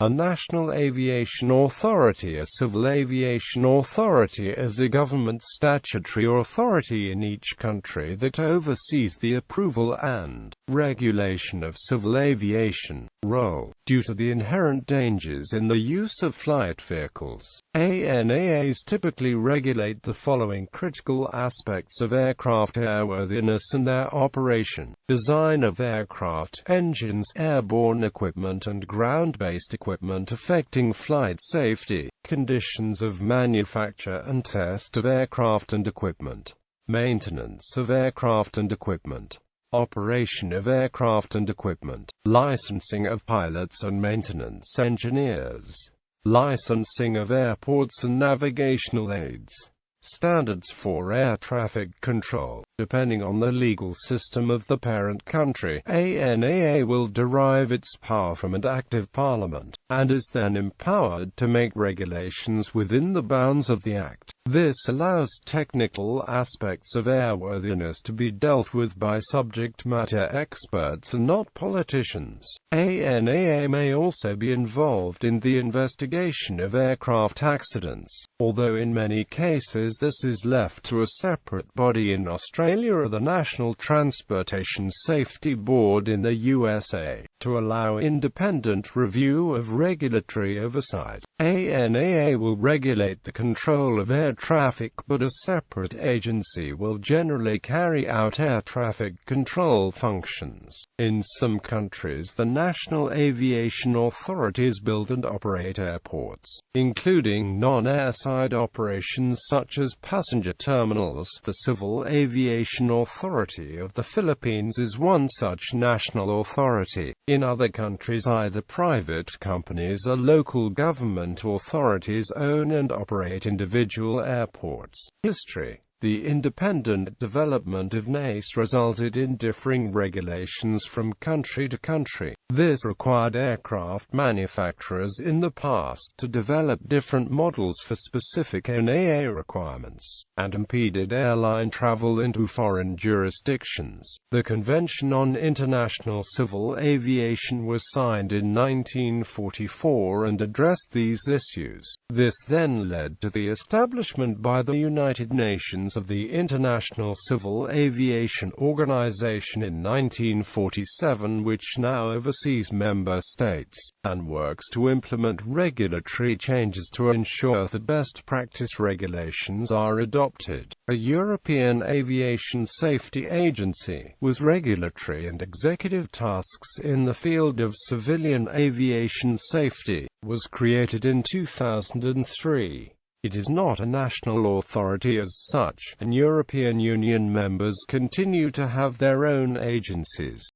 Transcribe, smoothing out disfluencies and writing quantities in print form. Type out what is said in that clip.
A national aviation authority. A civil aviation authority is a government statutory authority in each country that oversees the approval and regulation of civil aviation. Role. Due to the inherent dangers in the use of flight vehicles, ANAAs typically regulate the following critical aspects of aircraft airworthiness and their operation: design of aircraft, engines, airborne equipment and ground-based equipment affecting flight safety, conditions of manufacture and test of aircraft and equipment, maintenance of aircraft and equipment, operation of aircraft and equipment, licensing of pilots and maintenance engineers, licensing of airports and navigational aids, standards for air traffic control. Depending on the legal system of the parent country, ANAA will derive its power from an act of Parliament, and is then empowered to make regulations within the bounds of the Act. This allows technical aspects of airworthiness to be dealt with by subject matter experts and not politicians. ANAA may also be involved in the investigation of aircraft accidents, although in many cases this is left to a separate body in Australia or the National Transportation Safety Board in the USA, to allow independent review of regulatory oversight. ANAA will regulate the control of air traffic, but a separate agency will generally carry out air traffic control functions. In some countries, the national aviation authorities build and operate airports, including non-airside operations such as passenger terminals. The Civil Aviation Authority of the Philippines is one such national authority. In other countries, either private companies or local government authorities own and operate individual airports. History. The independent development of NACE resulted in differing regulations from country to country. This required aircraft manufacturers in the past to develop different models for specific ANAA requirements, and impeded airline travel into foreign jurisdictions. The Convention on International Civil Aviation was signed in 1944 and addressed these issues. This then led to the establishment by the United Nations of the International Civil Aviation Organization in 1947, which now oversees member states, and works to implement regulatory changes to ensure that best practice regulations are adopted. A European Aviation Safety Agency, with regulatory and executive tasks in the field of civilian aviation safety, was created in 2003. It is not a national authority as such, and European Union members continue to have their own agencies.